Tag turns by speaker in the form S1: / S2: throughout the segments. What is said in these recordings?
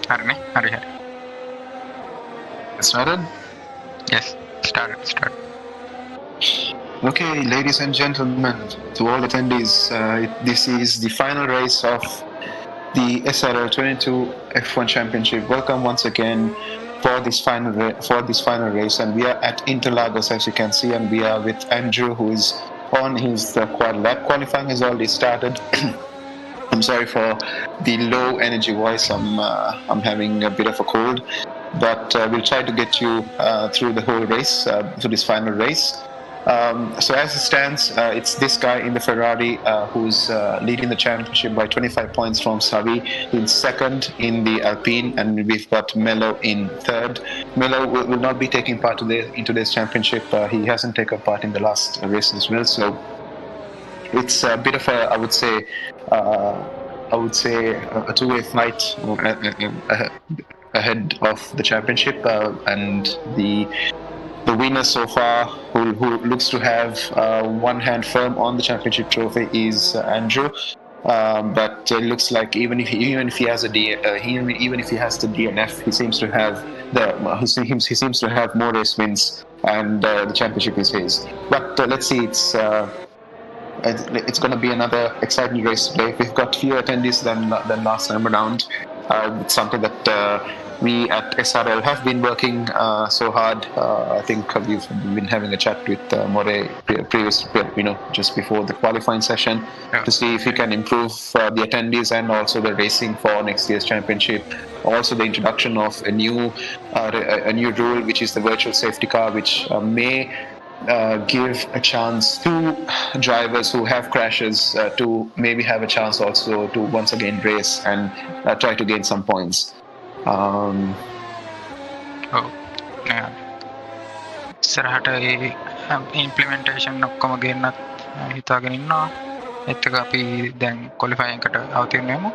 S1: හරිනේ හරි හරි.
S2: Started?
S1: Yes, start.
S2: Okay, ladies and gentlemen, to all attendees, this is the final race of the SRL 22 F1 Championship. Welcome once again for this final race, and we are at Interlagos, as you can see, and we are with Andrew, who is on his quad lap. Qualifying has already started. I'm sorry for the low energy voice. I'm having a bit of a cold, but we'll try to get you through the whole race, through this final race. So as it stands, it's this guy in the Ferrari who's leading the championship by 25 points from Savi in second in the Alpine, and we've got Melo in third. Melo will not be taking part in today's championship. He hasn't taken part in the last race as well, so it's a bit of a, I would say, a two-way fight ahead of the championship, and the winner so far, who looks to have one hand firm on the championship trophy, is Andrew. But it looks like even if he has the DNF, he seems to have more race wins, and the championship is his. But let's see, it's going to be another exciting race today. We've got fewer attendees than last time around. It's something that we at SRL have been working so hard. I think we've been having a chat with More just before the qualifying session to see if we can improve the attendees and also the racing for next year's championship. Also, the introduction of a new rule, which is the virtual safety car, which may give a chance to drivers who have crashes to maybe have a chance also to once again race and try to gain some points.
S1: ඉස්සරහට ඉම්ප්ලිමෙන්ටේෂන් ඔක්කොම ගෙන්නත් හිතාගෙන ඉන්නවා. ඒත් එක අපි දැන් ක්වොලිෆයින් එකට අවතීර්ණ වෙමු.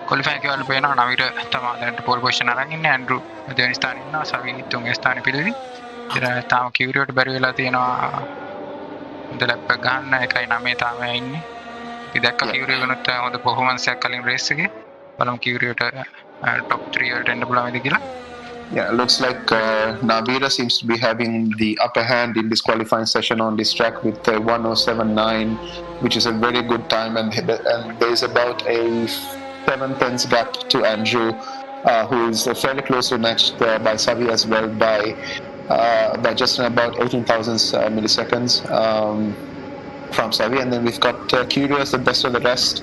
S1: ක්වොලිෆයින් එකේ වල පේනවා නවීර තමයි දැන් පෝල් පොසිෂන් අරන් ඉන්නේ. ඇන්ඩ්‍රු දෙවෙනි ස්ථානේ ඉන්නවා. සවි තුන්වෙනි ස්ථානේ පිළිවි. ඉතින් තාම කිව්රියට බැරි වෙලා තියෙනවා. හොඳ ලැප් එක ගන්න 1.9 තාම ඉන්නේ. අපි දැක්ක කිව්රිය වෙනුත් හොඳ පර්ෆෝමන්ස් එකක් කලින් රේස් එකේ. බලමු කිව්රියට top 3 වලට එන්න පුළුවන්ද කියලා.
S2: Yeah, it looks like Navira seems to be having the upper hand in this qualifying session on this track with 1:07.9, which is a very good time, and there's about a 7/10 gap to Andrew, who is fairly closely matched by Savi as well by just about 18,000 milliseconds from Savi, and then we've got Curious, the best of the rest,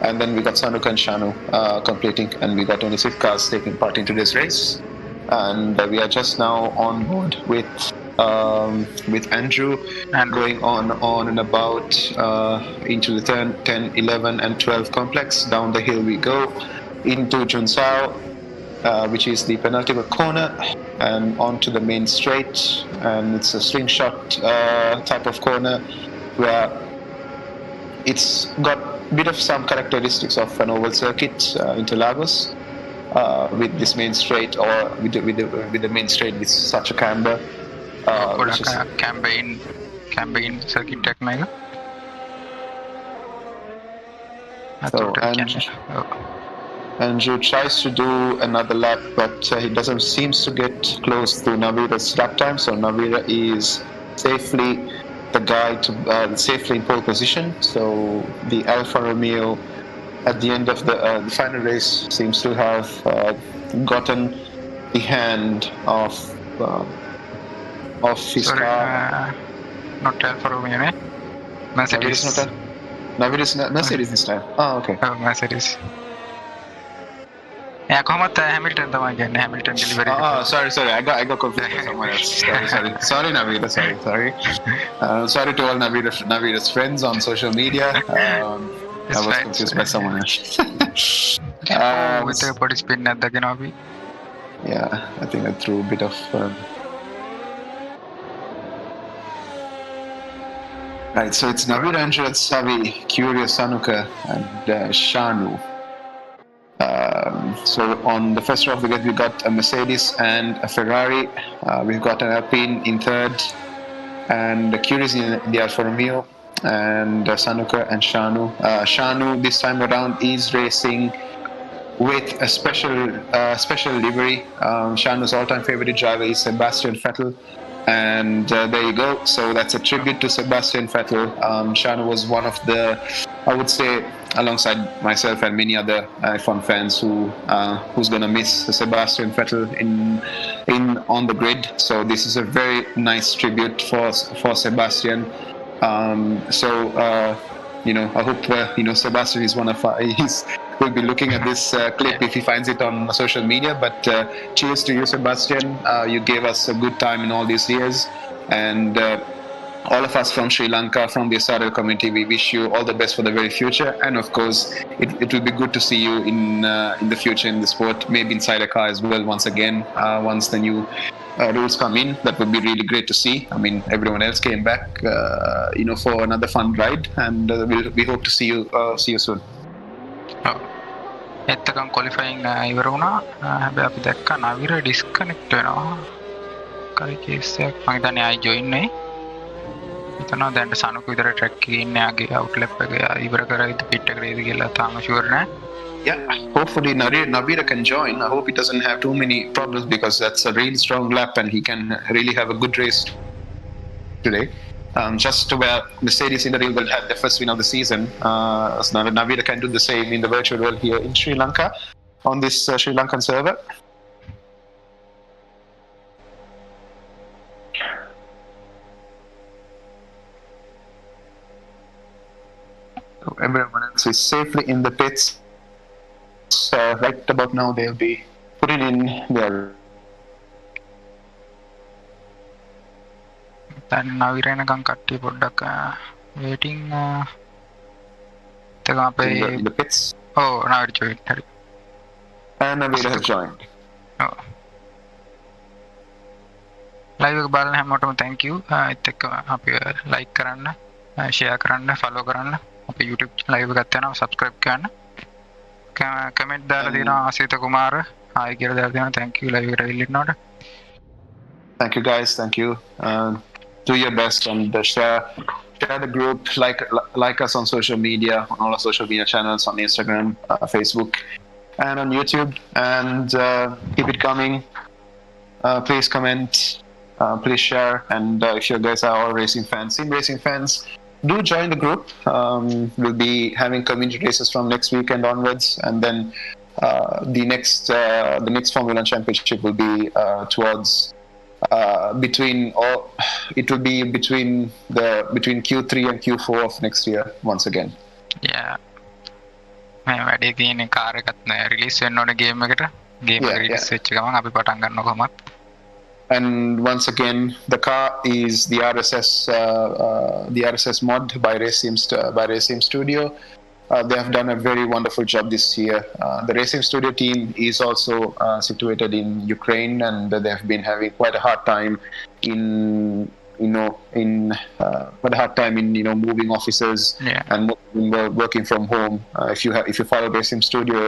S2: and then we got Sanuka and Shanu completing, and we got only 6 cars taking part into this race. And we are just now on board with Andrew going on and about into the 10, 11 and 12 complex. Down the hill we go into Junsao, which is the penultimate corner, and onto the main straight, and it's a slingshot type of corner where it's got a bit of some characteristics of an oval circuit, Interlagos. With this main straight, or with the main straight with such a camber.
S1: Campaign circuit tech mega.
S2: So Andrew tries to do another lap, but he doesn't seems to get close to Navira's lap time. So Navira is safely the guy to safely in pole position. So the Alfa Romeo at the end of the final race seems to have gotten the hand of his car.
S1: Not Alfa Romeo, eh? Mercedes.
S2: Mercedes this time. Oh, okay.
S1: Mercedes. Yeah, කොහොමද Hamilton තමයි කියන්නේ Hamilton delivery.
S2: Sorry. I got confused with someone else. Sorry, Navira. Sorry. Sorry to all Navira's friends on social media. I was confused by someone else.
S1: With the participant at the Genovi.
S2: Yeah, I think I threw a bit of. Right, so it's Navira, Andrew, Savi, Curious, Sanuka, and Shanu. So on the first row of the grid, we got a Mercedes and a Ferrari. We've got an Alpine in third, and Curious in the Alfa Romeo. And Sanuka and Shanu. Shanu this time around is racing with a special livery. Shanu's all-time favorite driver is Sebastian Vettel. And there you go. So that's a tribute to Sebastian Vettel. Shanu was one of the, I would say, alongside myself and many other F1 fans who's gonna miss Sebastian Vettel in on the grid. So this is a very nice tribute for Sebastian. I hope Sebastian is one of will be looking at this clip if he finds it on social media. But cheers to you, Sebastian. You gave us a good time in all these years, and all of us from Sri Lanka, from the SRL community, we wish you all the best for the very future. And of course, it will be good to see you in the future in the sport, maybe inside a car as well. Once again, once the new rules come in, that would be really great to see. I mean, everyone else came back, for another fun ride, and we hope to see you soon.
S1: එත්තකම් කොලිෆයින් ඉවර වුණා. හැබැයි අපි දැක්කා නවිර disconnect වෙනවා. කරි case එකක් මම හිතන්නේ ආයි ජොයින් නේ. හිතනවා දැන් සනුක විතර ට්‍රැක් එකේ ඉන්නේ ආගේ අවුට්ලැප් එක ඉවර කරයිද පිට් එකේද කියලා තාම ෂුවර් නෑ.
S2: Yeah, hopefully Navira can join. I hope he doesn't have too many problems, because that's a really strong lap and he can really have a good race today. Just where Mercedes in the real world had their first win of the season, so Navira can do the same in the virtual world here in Sri Lanka on this Sri Lankan server. So everyone else is safely in the pits. Right about now they'll be putting in their
S1: දැන් නවිර එනකම් කට්ටිය පොඩ්ඩක් waiting තක අපේ
S2: in the pits.
S1: නවිර join හරි.
S2: And Navira has joined.
S1: Live එක බලන හැමෝටම thank you. ඒත් එක්ක අපි like කරන්න, share කරන්න, follow කරන්න. අපේ YouTube live එකත් යනවා, subscribe කරන්න. කමෙන්ට් දාලා දෙනවා ආසිත කුමාර. hi කියලා දාලා දෙනවා. thank you live එකට ඉල්ලන්නවට.
S2: Thank you guys, thank you. Do your best and share the group, like us on social media, on all our social media channels, on Instagram, Facebook, and on YouTube, and keep it coming. Please comment, please share, and if you guys are all sim racing fans, do join the group. We'll be having community races from next weekend onwards, and then the next Formula One Championship will be between Q3 and Q4 of next year once again.
S1: Yeah. මේ වැඩේ තියෙන car එකත් release වෙන්න ඕනේ game එකට. Game එක release වෙච්ච ගමන් අපි පටන් ගන්නවා කොහොමත්.
S2: And once again, the car is the RSS mod by Racing Studio. They have done a very wonderful job this year. The Racing Studio team is also situated in Ukraine, and they have been having quite a hard time in moving offices and working from home. If you follow Racing Studio,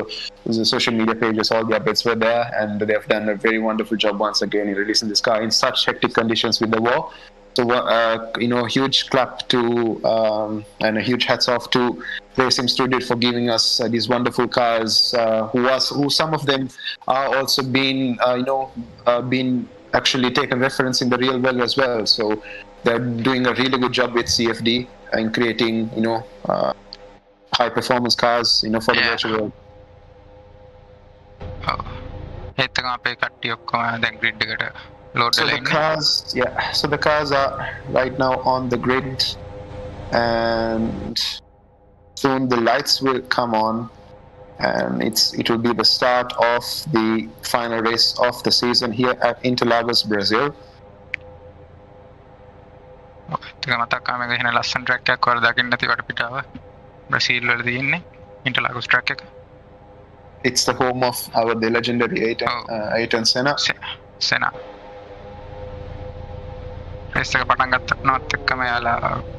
S2: the social media pages, all the updates were there, and they have done a very wonderful job once again in releasing this car in such hectic conditions with the war. So huge clap to and a huge hats off to Racing Studio for giving us these wonderful cars. Who some of them are also been actually taken reference in the real world as well. So they're doing a really good job with CFD and creating high performance cars for the virtual world.
S1: ඒත් අපේ කට්ටිය ඔක්කොම දැන් grid එකට load
S2: So the cars are right now on the grid, and soon the lights will come on, and it will be the start of the final race of the season here at Interlagos, Brazil.
S1: ඒක මතක් කරා මේක එහෙන ලස්සන track එකක් වල දකින්න නැති වටපිටාව බ්‍රසීල් වල තියෙන්නේ Interlagos ට්‍රැක් එක.
S2: It's the home of the legendary Ayrton Senna.
S1: race එක පටන් ගන්නවත් එක්කම යාලා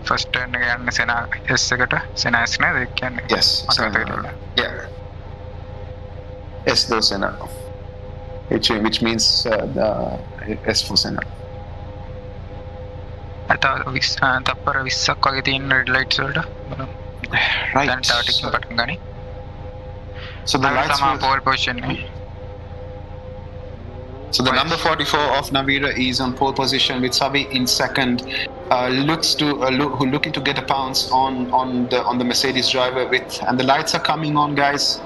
S1: first turn එක යන්නේ Senna S එකට. Senna S නේද ඒක කියන්නේ?
S2: Yes. S do Senna, which means S for Senna.
S1: තප්පර 20ක් වගේ තියෙන red lights වලට.
S2: Right.
S1: දැන් ටිකක් පටන් ගනි.
S2: So the lights
S1: sama
S2: will,
S1: pole position ni.
S2: so the number 44 of Navira is on pole position with Savi in second. Looking to get a pounce on the Mercedes driver and the lights are coming on, guys.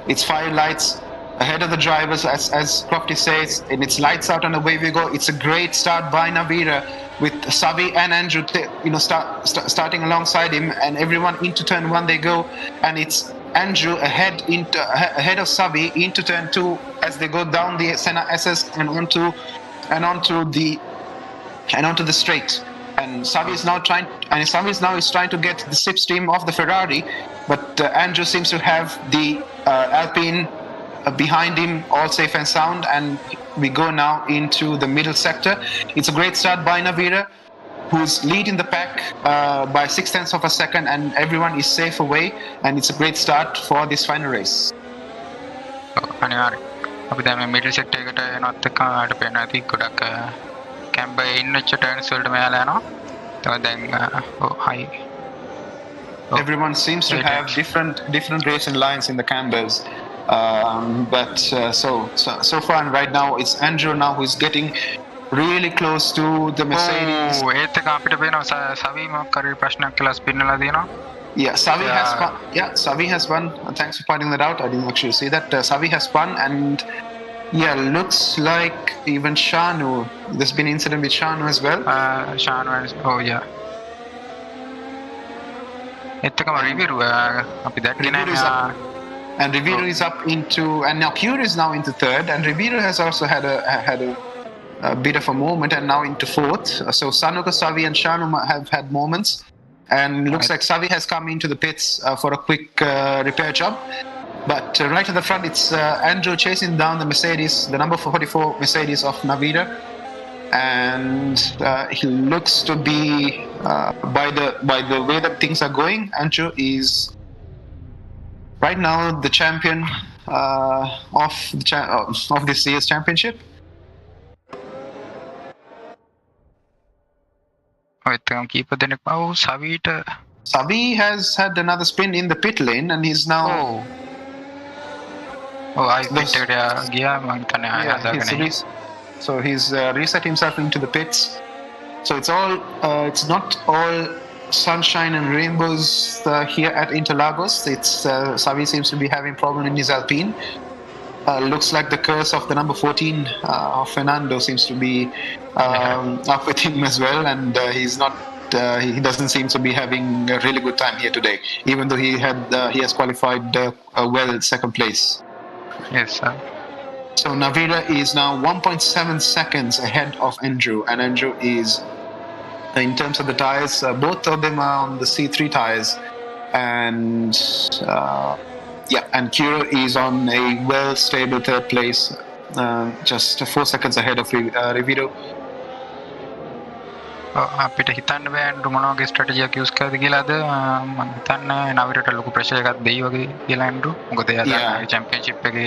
S2: It's 5 lights ahead of the drivers, as Crofty says, and it's lights out and away we go. It's a great start by Navira with Savi and Andrew, starting alongside him, and everyone into turn 1 they go, and it's Andrew ahead of Savi into turn 2 as they go down the Senna SS and onto the straight. And Savi is now trying to get the slipstream of the Ferrari, but Andrew seems to have the Alpine behind him, all safe and sound. And we go now into the middle sector. It's a great start by Navira, who's leading the pack by 0.6 of a second, and everyone is safe away. And it's a great start for this final race.
S1: අපි දැන් මේ middle sector එකට එනවත් එක්ක ආට පේනවා ඇති ගොඩක් කැම්බර් ඉන්න ටර්න්ස් වලට මෙයාලා යනවා. දැන් high.
S2: Everyone seems to have different racing lines in the cambers. But so far and right now it's Andrew now who's getting really close to the Mercedes.
S1: ඒත් එක අපිට පේනවා සවි මොකක් හරි ප්‍රශ්නයක් කියලා ස්පින් වල දිනවා.
S2: Yeah, Savi has won. Thanks for pointing that out. I didn't actually see that. Savi has won, and looks like even Shanu. There's been an incident with Shanu as well.
S1: Shanu is, එතකම රිවිරු අපි දැක්කේ නැහැ.
S2: And Riviero is up into, and now Pure is now into third, and Riviero has also had a bit of a moment and now into fourth. So Sanuka, Savi, and Shanu have had moments. And looks like Savi has come into the pits for a quick repair job. But right at the front, it's Andrew chasing down the Mercedes, the number 44 Mercedes of Navira. And he looks to be, by the way that things are going, Andrew is right now the champion of this year's championship. Savi has had another spin in the pit lane, and he's now.
S1: I think
S2: so he's reset himself into the pits. So it's not all sunshine and rainbows here at Interlagos. It's Savi seems to be having problem in his Alpine. Looks like the curse of the number 14 of Fernando seems to be up with him as well, and he doesn't seem to be having a really good time here today, even though he has qualified well second place.
S1: Yes, sir.
S2: So Navira is now 1.7 seconds ahead of Andrew, and Andrew is, in terms of the tires, both of them are on the C3 tires, and and Kuro is on a well-stable third place, just 4 seconds ahead of Riviero.
S1: අපිට හිතන්න බෑ Andrew මොන වගේ ස්ට්‍රැටජියක් use කරද කියලාද. මම හිතන්නේ නවීරට ලොකු pressure එකක් දෙයි වගේ කියලා ඇන්ඩ්‍රු. මොකද එයා දැන් චැම්පියන්ෂිප් එකේ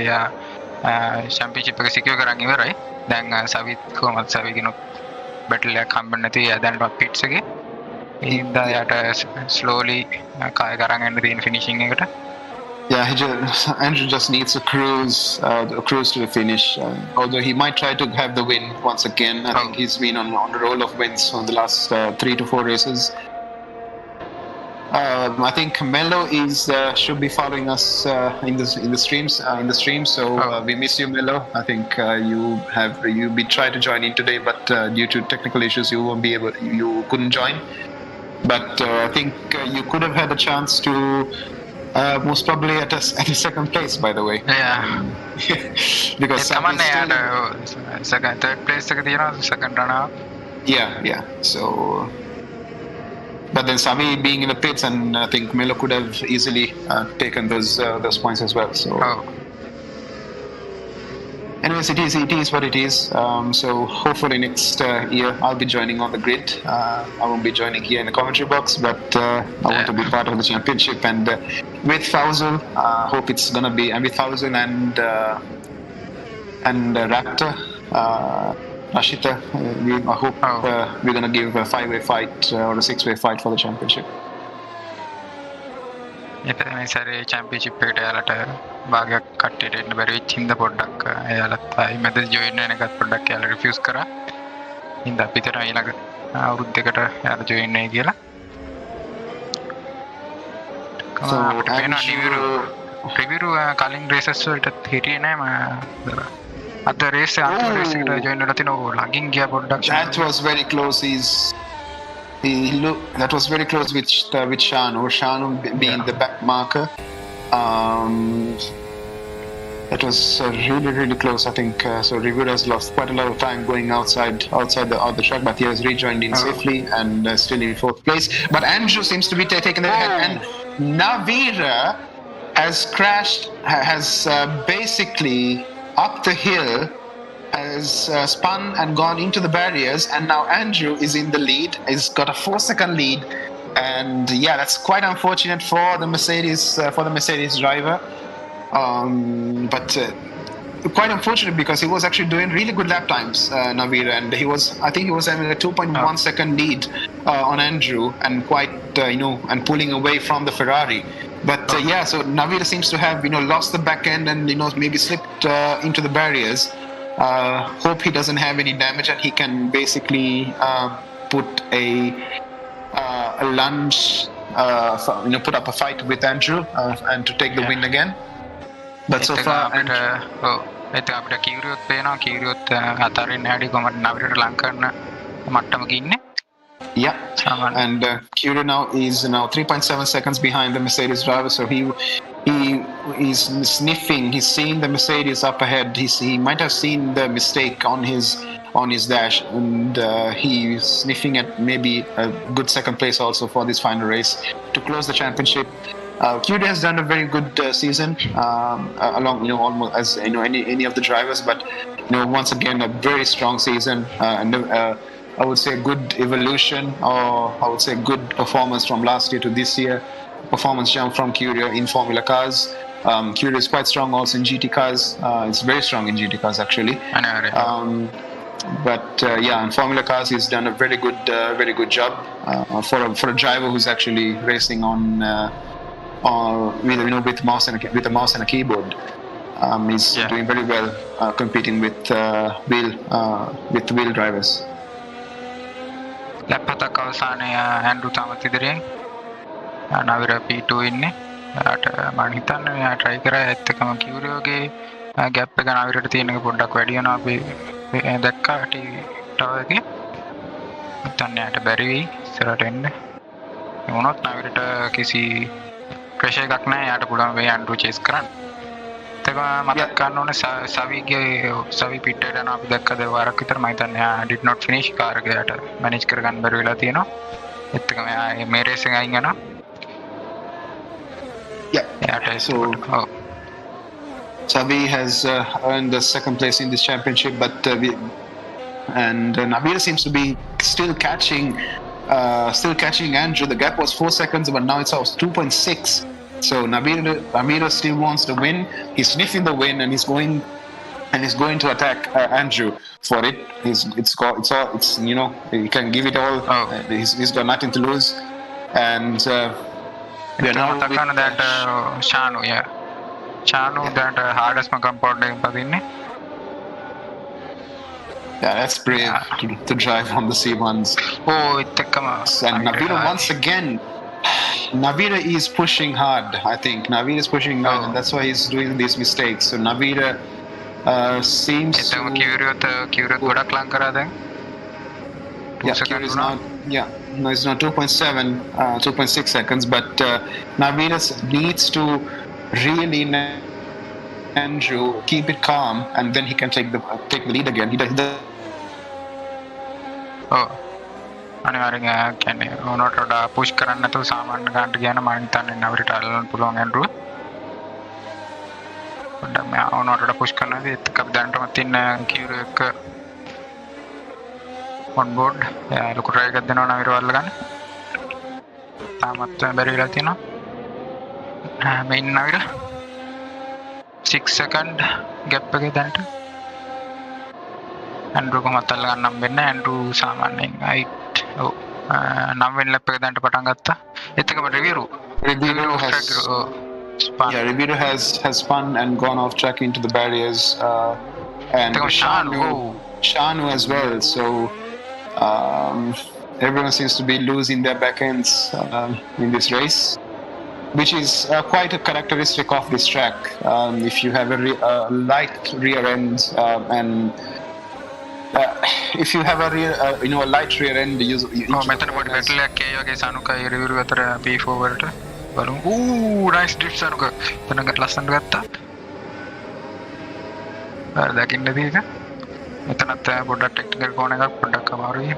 S1: එක සිකියර් කරන් ඉවරයි. දැන් සවිත් කොහමද සවිගෙනුත් බැටල් එකක් හම්බෙන්නේ නැති එයා දැනට පිට්ස් එකේ. ඒ හින්දා එයාට ස්ලෝලි කාය කරන් යන්න තියෙන ෆිනිෂින් එකට.
S2: Yeah, Andrew just needs to cruise to the finish. Although he might try to have the win once again. I think he's been on a roll of wins on the last 3 to 4 races. I think Melo should be following us in the stream. So we miss you, Melo. I think you tried to join in today, but due to technical issues, you couldn't join. But I think you could have had a chance to. Most probably at a second place, by the way.
S1: Yeah.
S2: Because
S1: third place second runner-up.
S2: Yeah. So, but then Savi being in the pits, and I think Melo could have easily taken those points as well. So. Anyways, it is what it is. So hopefully next year I'll be joining on the grid. I won't be joining here in the commentary box, but I want to be part of the championship. And with Fauzul, hope it's gonna be, and with Fauzul and Raptor, Rashita, I hope we're gonna give a 5-way fight or a 6-way fight for the championship.
S1: ඉතින් මේ සැරේ championship එකට යාලට භාගයක් කට්ටියට එන්න බැරි වෙච්ච හින්දා පොඩ්ඩක් යාලත් ආයි මැද ජොයින් වෙන එකත් පොඩ්ඩක් යාලා රිෆියුස් කරා. හින්දා අපි හිතනවා ඊළඟ අවුරුද්දකට යාලා ජොයින් වෙයි කියලා.
S2: So
S1: අපිට පේනවා රිවිරු කලින් රේසස් වලට හිටියේ නෑ මම අද රේස් අන්තිම රේස් එකට ජොයින් වෙලා තිනවා ළඟින් ගියා පොඩ්ඩක්.
S2: That was very close. That was very close with Shanu being the back marker. That was really close. I think so. Rivera has lost quite a lot of time going outside the track, but he has rejoined in safely and still in fourth place. But Andrew seems to be taking the head, and Navira has crashed, has basically up the hill, has spun and gone into the barriers, and now Andrew is in the lead. He's got a 4-second lead, and yeah, that's quite unfortunate for the Mercedes driver. But quite unfortunate because he was actually doing really good lap times, Navira, and I think he was having a 2.1 second lead on Andrew, and quite and pulling away from the Ferrari. But yeah, so Navira seems to have lost the back end and maybe slipped into the barriers. Hope he doesn't have any damage and he can basically put a lunge, put up a fight with Andrew and to take the win again. But so far
S1: එතන අපිට කීරියොත් පේනවා කීරියොත් අතරින් හැටි කොහමද නවීරට ලං කරන මට්ටමක ඉන්නේ.
S2: Yeah, and Kyrio now is 3.7 seconds behind the Mercedes driver, so he is sniffing. He's seeing the Mercedes up ahead. He might have seen the mistake on his dash, and he's sniffing at maybe a good second place also for this final race to close the championship. Kyrio has done a very good season, along almost as any of the drivers, but once again a very strong season, and I would say a good evolution, or I would say good performance from last year to this year. Performance jump from Kyrio in Formula cars. Kyrio is quite strong also in GT cars. It's very strong in GT cars actually. But yeah, in Formula cars he's done a very good job for a driver who's actually racing on with a mouse and a keyboard. He's doing very well competing with wheel drivers.
S1: Lap හතක් අවසානයේ Andrew තාමත් ඉදිරියෙන් නවීර P2 ඉන්නේ. එයාට මම හිතන්නේ එයා try කරා ඒත් එකම කියුරියෝගේ gap එක නවීරට තියෙන එක පොඩ්ඩක් වැඩි වෙනවා අපි දැක්කා ටවර් එකේ. හිතන්නේ එයාට බැරි වෙයි ඉස්සරහට එන්න. ඒ වුණොත් නවීරට කිසි ප්‍රෙෂර් එකක් නැහැ. එයාට පුළුවන් වෙයි ඇන්ඩ්‍රු chase කරන්න. ඒක මතක් ගන්න ඕනේ සවි පිටේට යනවා අපි දැක්කද වාරක් විතර මම හිතන්නේ එයා did not finish කාර් එක එයාට manage කරගන්න බැරි වෙලා තියෙනවා. ඒත් එකම එයා මේ රේස් එකෙන් අයින් යනවා.
S2: Yeah, so Savi has earned the second place in this championship, but Navira seems to be still catching Andrew. The gap was 4 seconds, but now it's 2.6. So Navira still wants the win. He's sniffing the win, and he's going to attack Andrew for it. It's he can give it all. He's got nothing to lose, and we are now
S1: with that Shanu. Yeah, Shanu that hardest compound padinne.
S2: Yeah, that's brave to drive on the C1s. And Navira once again. Navira is pushing hard. I think Navira is pushing hard, and that's why he's doing these mistakes. So Navira seems to.
S1: Kyrio ගොඩක් ලං කරා දැන්.
S2: Kyrio is not. Yeah, no, it's not 2.6 seconds, but Navira needs to really Andrew keep it calm, and then he can take the lead again. He does.
S1: අනිවාර්යෙන් කියන්නේ ඕනට වඩා push කරන්න නැතුව සාමාන්‍ය ගන්නට ගියාම මම හිතන්නේ නවීරට අල්ලන්න පුළුවන් ඇන්ඩ්‍රු. පොඩ්ඩක් මම ඕනට වඩා පුෂ් කරනවා ඒත් අපි දැනටමත් ඉන්න කියුරියෝ එක on board. එයා ලොකු try එකක් දෙනවා නවීරව අල්ලගන්න. තාමත් බැරි වෙලා තියෙනවා. මේ ඉන්න නවීර 6 second gap එකේ දැනට ඇන්ඩ්‍රු කොහොමද අල්ලගන්න නම් වෙන්නේ. ඇන්ඩ්‍රු සාමාන්‍යයෙන් 9 වෙනි ලැප් එක දැනට පටන් ගත්තා. ඒත් එකම රිවියු
S2: Ribeiro has spun and gone off track into the barriers, and Shanu as well. So everyone seems to be losing their back ends in this race, which is quite a characteristic of this track. If you have a light rear end and if you have a light rear end,
S1: මෙතන පොඩි බැටලයක් ඒ වගේ සනුකයි රිවිරු අතර P4 වලට බලමු. Nice ඩ්‍රිෆ්ට් Sanuka. එතනකට ලස්සනට ගත්තා. හරි දකින්න දීක. මෙතනත් පොඩ්ඩක් ටෙක්නිකල් කෝණ එකක් පොඩ්ඩක් අමාරුයි.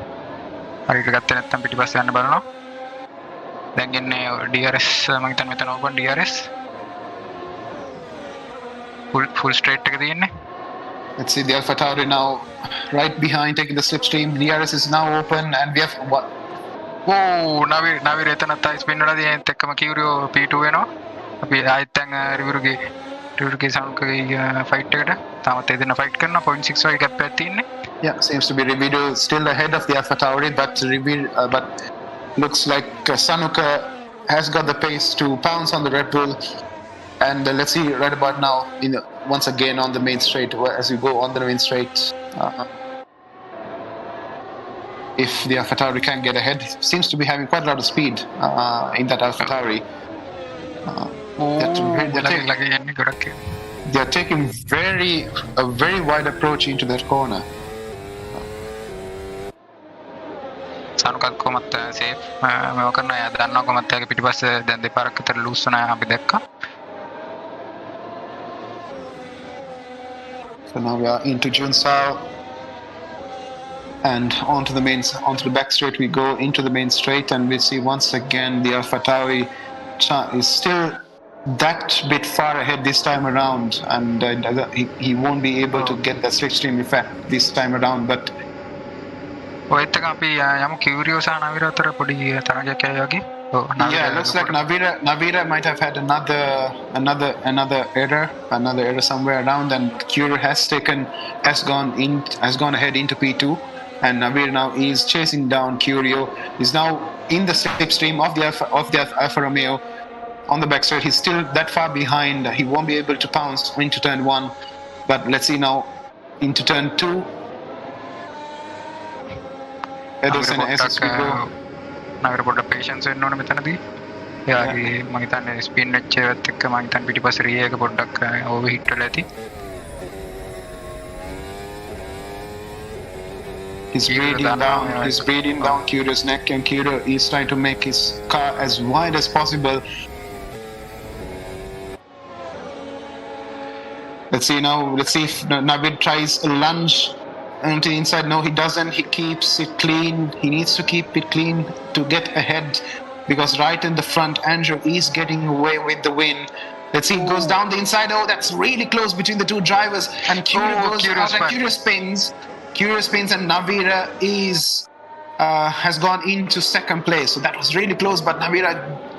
S1: හරියට ගත්තේ නැත්නම් පිටිපස්ස යන්න බලනවා. දැන් ඉන්නේ DRS මම හිතන්නේ මෙතන ඕපන් DRS. full straight එක තියෙන්නේ.
S2: Let's see the Alpha Tauri now right behind taking the slipstream. DRS is now open and we have what?
S1: නවීර එතනත් ආයි ස්පින් වලදී ඒත් එක්කම කිව්රියෝ P2 වෙනවා. අපි ආයෙත් දැන් රිවිරුගේ සනුකගේ ෆයිට් එකට තාමත් ඒ දෙන්න ෆයිට් කරනවා 0.6 වගේ ගැප් එකක් තියෙන්නේ.
S2: Yeah, seems to be Riviru still ahead of the Alpha Tauri, but looks like Sanuka has got the pace to pounce on the Red Bull. And let's see right about now, once again on the main straight, as you go on the main straight, if the Alpha Tauri can get ahead. Seems to be having quite a lot of speed in that Alpha Tauri. They're taking a very wide approach into that corner.
S1: සනුකත් කොහොමත් safe මේව කරනවා. එයා දන්නවා කොහොමත් එයාගේ පිටිපස්සේ දැන් දෙපාරක් විතර ලූස් වුණා අපි දැක්කා.
S2: So now we are into Junsao and onto the back straight we go into the main straight, and we see once again the Alpha Tauri is still that bit far ahead this time around, and he won't be able to get that slipstream effect this time around. But
S1: ඔයත් එක අපි යමු කිව්රියෝ සහ නවීර අතර පොඩි තරගයක් ආවා වගේ.
S2: Yeah, looks like Navira might have had another error somewhere around, and Curio has gone ahead into P2, and Navira now is chasing down Curio. He's now in the slipstream of the Alfa Romeo on the backstraight. He's still that far behind. He won't be able to pounce into turn 1, but let's see now into turn 2. Edison as we go.
S1: නවීර පොඩ්ඩක් patience වෙන්න ඕනේ මෙතනදී. එයාගේ මම හිතන්නේ spin වෙච්ච ඒවත් එක්ක මම හිතන්නේ පිටිපස්සේ රිය එක පොඩ්ඩක් ඕවර් හිට් වෙලා ඇති.
S2: He's breathing down Curio's neck, and Curio is trying to make his car as wide as possible. Let's see if Navid tries a lunge onto the inside. No, he doesn't. He keeps it clean. He needs to keep it clean to get ahead, because right in the front, Andrew is getting away with the win. Let's see, it goes down the inside. Oh, that's really close between the two drivers. And Curio goes out, and Curio spins, and Navira has gone into second place. So that was really close, but Navira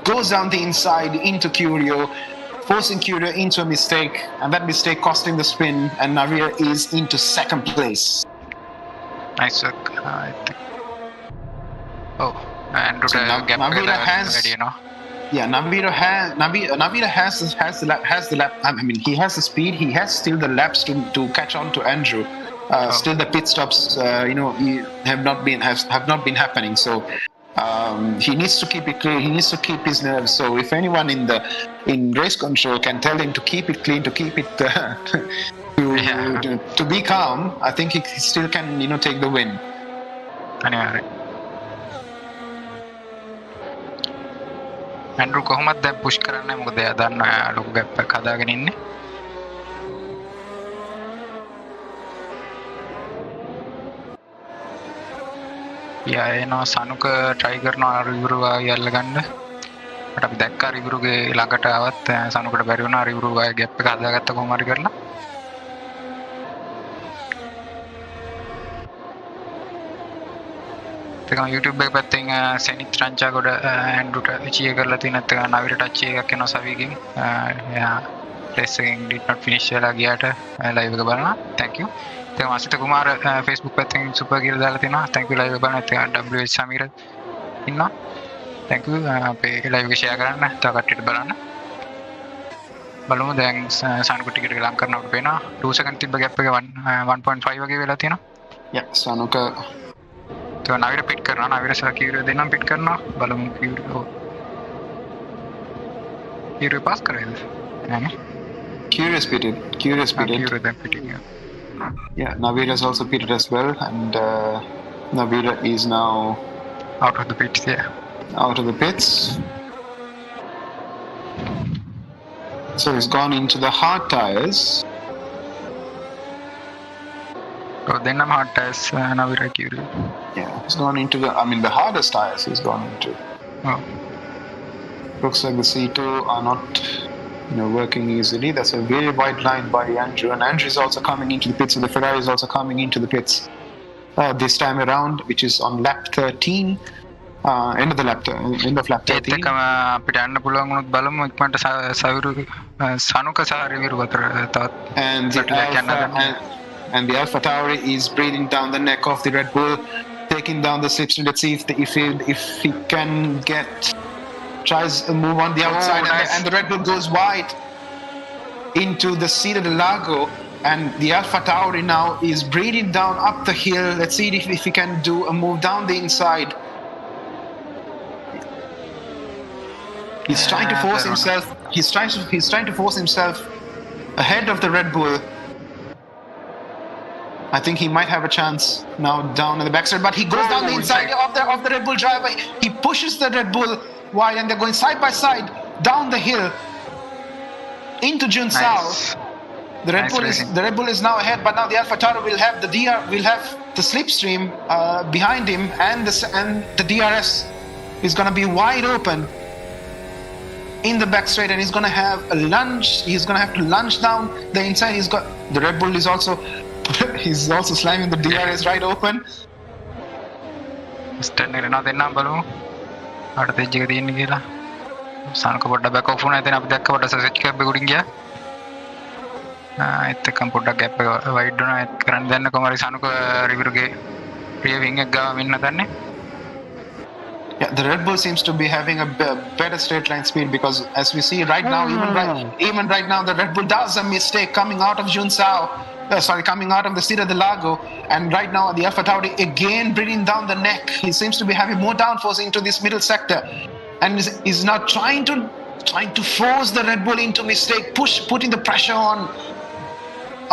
S2: goes down the inside into Curio, forcing Curio into a mistake, and that mistake costing the spin, and Navira is into second place.
S1: Nice work. Andrew
S2: so Navira has
S1: ready, you know.
S2: Yeah, Navira has the lap. I mean, he has the speed. He has still the laps to catch on to Andrew. Still, the pit stops, have not been happening. So he needs to keep it clean. He needs to keep his nerves. So if anyone in race control can tell him to keep it clean, to keep it to be calm, I think he still can take the win.
S1: Anyway. Andrew කොහොමද දැන් push කරන්නේ? මොකද එයා දන්නවා ලොකු gap එකක් හදාගෙන ඉන්නේ. එනවා සනුක try කරනවා රිවිරු ආයි අල්ලගන්න. මට අපි දැක්කා රිවිරුගේ ළඟට ආවත් සනුකට බැරි වුණා. රිවිරු ආයි ගැප් එක හදාගත්ත කොහොම හරි කරලා. තේකම YouTube එක පැත්තෙන් සෙනිත් රංචාගොඩ ඇන්ඩ්‍රුට චිය කරලා තියෙන නැත්නම් නවීර ටච් එකක් එනවා සවිගෙන්. එයා රේස් එකෙන් did not finish වෙලා ගියාට live එක බලනවා. Thank you. තේකම Asitha Kumara Facebook පැත්තෙන් සුපර් කියලා දාලා තිනවා. Thank you live එක බලන්න. තේකම WH සමීර ඉන්නවා. thank you අපේ live එක share කරන්න තව කට්ටියට බලන්න බලමු දැන් සානුක ටික ටික ලං කරනකොට පේනවා 2 second තිබ්බ gap එක 1.5 වගේ වෙලා තියෙනවා
S2: Yeah, Sanuka.
S1: तो नाविरा पिट करना नाविरा सा क्यूरियो देना पिट करना බලමු क्यूरियो पास करेगा है
S2: Curious pitted.
S1: Curio then pitting
S2: Yeah, Navira is also pitted as well, and Navira is now
S1: out of the pits. Yeah,
S2: out of the pits. So he's gone into the hard tires.
S1: so then I'm hard tires Navira curio.
S2: Yeah, he's gone into the hardest tires he's gone into.
S1: Oh.
S2: Looks like the C2 are not working easily. That's a very wide line by Andrew, and Andrew is also coming into the pits, and the Ferrari is also coming into the pits this time around, which is on lap 13, end of lap 13.
S1: අපිට යන්න පුළුවන් වුණොත් බලමු ඉක්මනට සවිරු සනුක සහ රිවිරු අතර තවත්
S2: and the Alpha Tauri is breathing down the neck of the Red Bull, taking down the slipstream. Let's see if he can tries a move on the outside, nice. and the Red Bull goes wide into the Sierra del Lago, and the Alpha Tauri now is breathing down up the hill. Let's see if he can do a move down the inside. He's trying to force himself. He's trying to force himself ahead of the Red Bull. I think he might have a chance now down in the backside, but he goes down the inside of the Red Bull driver. He pushes the Red Bull wide, and they're going side by side down the hill into Junsao. The Red Bull is now ahead, but now the Alpha Tauri will have the slipstream behind him, and the DRS is going to be wide open in the back straight, and he's going to have a lunge. He's going to have to lunge down the inside. The Red Bull is also he's also slamming the DRS right open.
S1: ස්ටර්න් දෙන්නම් බලමු අර තෙජ් එක තියෙන්නේ කියලා සානුක පොඩ්ඩක් back of වුණා එතන අපි දැක්ක පොඩ්ඩක් සෙට් කැප් එක උඩින් ගියා ඒත් එක්කම පොඩ්ඩක් ගැප් එක වයිඩ් වුණා ඒත් කරන්න දැන්න කොහමරි සානුක රිවිරුගේ රිය වින් එක ගාව වෙන්න දන්නේ.
S2: Yeah, the Red Bull seems to be having a better straight line speed, because as we see right now, even right now, the Red Bull does a mistake coming out of Junsao. Coming out of the Sierra del Lago, and right now the Alpha Tauri again bringing down the neck. He seems to be having more downforce into this middle sector, and is now trying to force the Red Bull into mistake, putting the pressure on.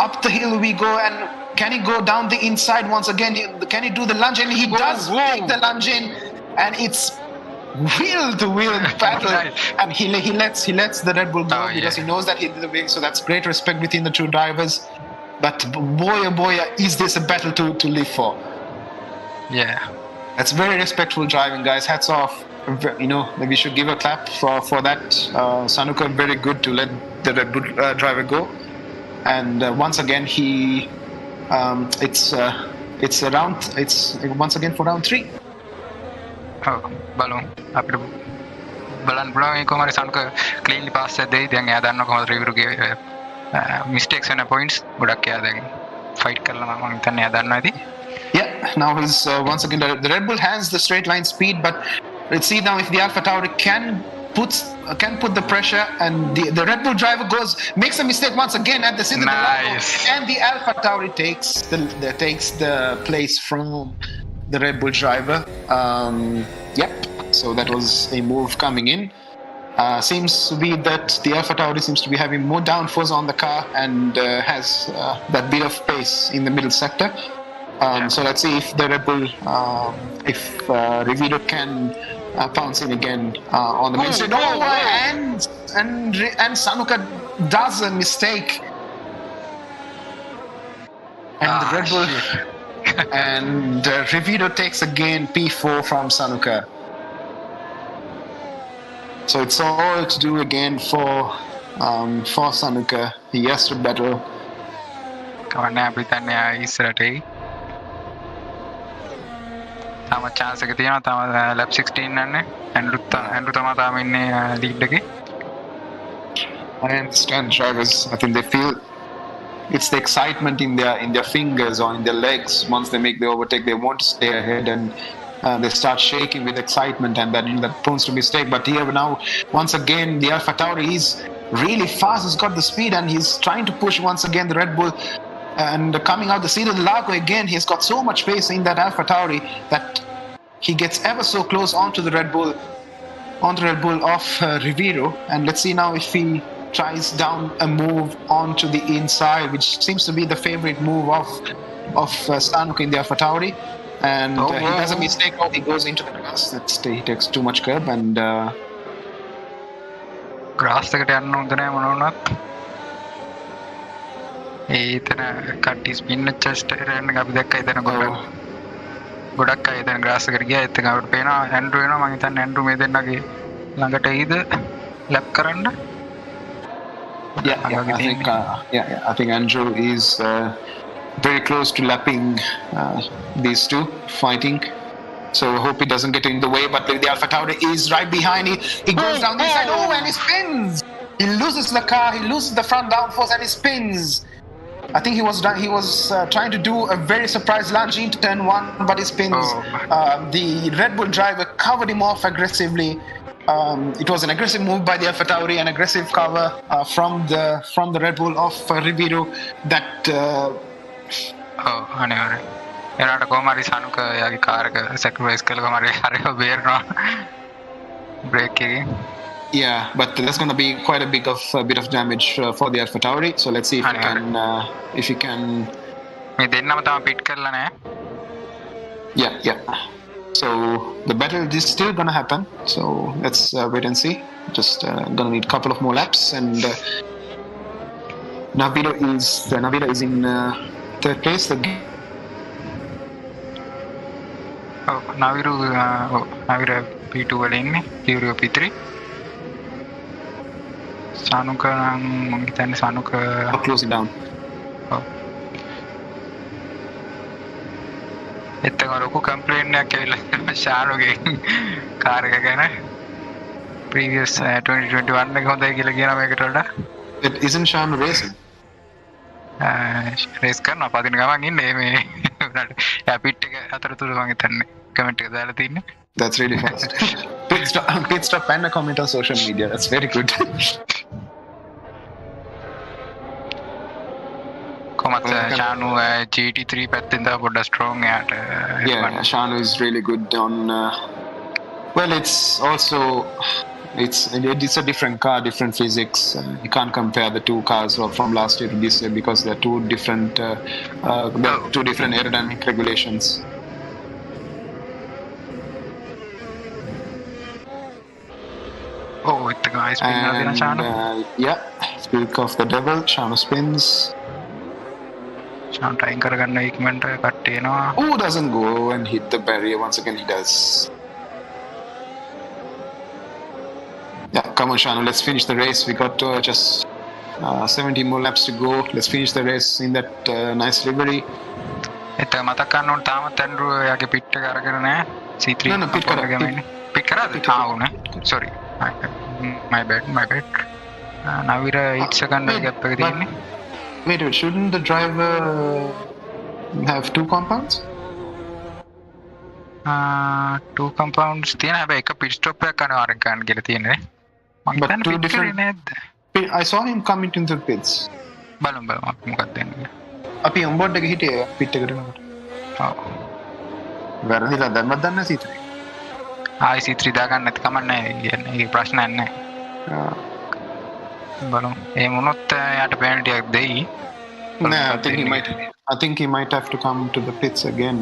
S2: Up the hill we go, and can he go down the inside once again? Can he do the lunge? And he does take the lunge in, and it's wheel to wheel battle, and he lets the Red Bull go because he knows that he did the wing. So that's great respect between the two drivers. But boy, oh boy, is this a battle to live for?
S1: Yeah,
S2: that's very respectful driving, guys. Hats off. We should give a clap for that. Sanuka very good to let the Red Bull driver go, and once again it's once again for round 3.
S1: බලමු අපිට බලන්න පුළුවන් ඒ කොහමද Sanuka ක්ලීන්ලි pass එක දෙයි දැන් එයා දන්නවා කොහොමද රිවිරුගේ mistakes and points ගොඩක් එයා දැන් ෆයිට් කරලා මම හිතන්නේ එයා දන්නවා ඇති.
S2: Yeah, now he's once again the Red Bull has the straight line speed, but let's see now if the Alpha Tauri can put the pressure, and the Red Bull driver makes a mistake once again at the center of the Lago, and the Alpha Tauri takes the place from the Red Bull driver. So that was a move coming in. Seems to be that the Alpha Tauri seems to be having more downforce on the car, and has that bit of pace in the middle sector. So let's see if the Red Bull, if Rivido can pounce in again on the main straight. And Sanuka does a mistake, and the Red Bull and Rivido takes again P4 from Sanuka. So it's all to do again for Sanuka. He has to battle.
S1: කවන්න අපි හිතන්නේ ඉස්සරට එයි. තම chance එක තියෙනවා. තම lap 16 යන්නේ. Andrew තමයි තාම ඉන්නේ lead එකේ.
S2: I understand drivers. I think they feel it's the excitement in their fingers or in their legs. Once they make the overtake, they want to stay ahead, and they start shaking with excitement, and that proves to be mistake. But here now, once again, the AlphaTauri is really fast. He's got the speed, and he's trying to push once again the Red Bull. And coming out the Interlagos again, he's got so much pace in that AlphaTauri that he gets ever so close onto the Red Bull of Rivero. And let's see now if he tries down a move onto the inside, which seems to be the favorite move of Stanuk in the AlphaTauri. And he does a mistake. He goes into the grass. He takes too much curb and
S1: grass එකට යන්න හොඳ නෑ මොන වුණත්. ඒතන කට්ටි spin chest එකට යන්න අපි දැක්කා එතන ගොඩක් අය එතන grass එකට ගියා. ඒත් අපිට පේනවා ඇන්ඩ්‍රු වෙනවා. මම හිතන්නේ ඇන්ඩ්රු මේ දෙන්නගේ ළඟට එයිද ලැප් කරන්න.
S2: I think Andrew is very close to lapping these two fighting. So I hope he doesn't get in the way. But the AlphaTauri is right behind. He goes down the side. Oh, and he spins. He loses the car. He loses the front downforce and he spins. I think he was trying to do a very surprise lunge into turn one, but he spins. The Red Bull driver covered him off aggressively. It was an aggressive move by the AlphaTauri, an aggressive cover from the Red Bull of Rivero that.
S1: අනිවාර්යයෙන්. එයාට කොහොම හරි සනුක එයාගේ car එක sacrifice කරලා කොහොම හරි හරිව බේරනවා break එකකින්.
S2: Yeah, but there's going to be quite a bit of damage for the AlphaTauri. So let's see if he can.
S1: මේ දෙන්නම තම පිට් කරලා නැහැ.
S2: Yeah. So the battle is still going to happen. So let's wait and see. Just going to need a couple of more laps. And Navira is in third place.
S1: Navira P2 වල ඉන්නේ. Puro P3. Sanuka නම් මම හිතන්නේ Sanuka
S2: close it down.
S1: එතන ලොකු complaint එකක් ඇවිල්ලා ශානුගේ car එක ගැන previous 2021 එක හොඳයි කියලා කියනවා මේකට වඩා.
S2: It isn't Shanu racing.
S1: Raise කරනවා පදින ගමන් ඉන්නේ මේ එයා පිට් එක අතරතුර මම හිතන්නේ කමෙන්ට් එක දාලා තින්නේ.
S2: That's really fast. Pit stop and a comment on social media. That's very good.
S1: කොහොමද ශානු GT3 පැත්තෙන් තව පොඩ්ඩක් strong එයාට.
S2: Yeah, Shanu is really good on well, it's a different car, different physics. You can't compare the two cars from last year to this year because they're two different aerodynamic regulations.
S1: it's a guy spinning
S2: yeah, speak of the devil, Shanu spins.
S1: Shanu trying කරගන්න equipment එක cut වෙනවා.
S2: Oh, doesn't go and hit the barrier once again. He does. Yeah, come on, Shanu. Let's finish the race. We got just 70 more laps to go. Let's finish the race in that nice livery.
S1: එතන මතක් ගන්න ඕන තාමත් Andrew එයාගේ pit එක අරගෙන නැහැ. C3 pit කරාද? ආවුනේ. Sorry. My bad. Navira 8 second gap එක තියෙන්නේ.
S2: Wait, shouldn't the driver have two compounds?
S1: Two compounds තියෙන හැබැයි එක pit stop එකක් අනිවාර්යෙන් කරන්න කියලා තියෙන්නේ.
S2: But two different. I saw him come into the pits.
S1: බලමු මොකක්ද දෙන්නේ.
S2: අපි onboard එක හිටියේ pit එකට යනකොට.
S1: ඔව්.
S2: වැරදිලා දැම්මත් දන්නේ C3.
S1: ආයි C3 දාගන්න නැති කමක් නැහැ. ඒක ප්‍රශ්නයක් නැහැ. බලමු. ඒ මොනොත් යාට penalty එකක් දෙයි.
S2: No, I think he might have to come to the pits again.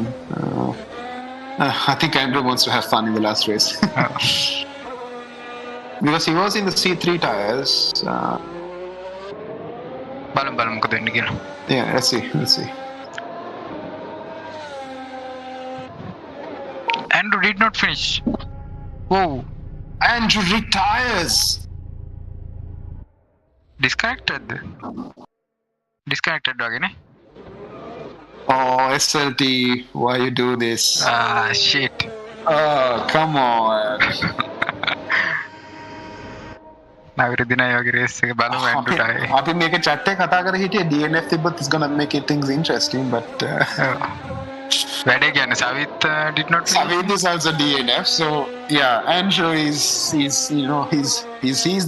S2: I think Andrew wants to have fun in the last race. Because he was in the C3 tires.
S1: බලමු මොකද වෙන්නේ කියලා.
S2: Yeah, let's see.
S1: Andrew did not finish. Whoa.
S2: Andrew retires.
S1: Disconnected වගේනේ.
S2: Oh, SLT, why you do this?
S1: Shit.
S2: Oh, come on.
S1: Navira dina yogi race එක බලමු Andrew ටයි.
S2: අපි මේක chat එකේ කතා කර හිටියේ DNF තිබ්බත් is gonna make it things interesting, but
S1: වැඩේ කියන්නේ සවිත් did not finish.
S2: Savid is also DNF. So yeah, Andrew he's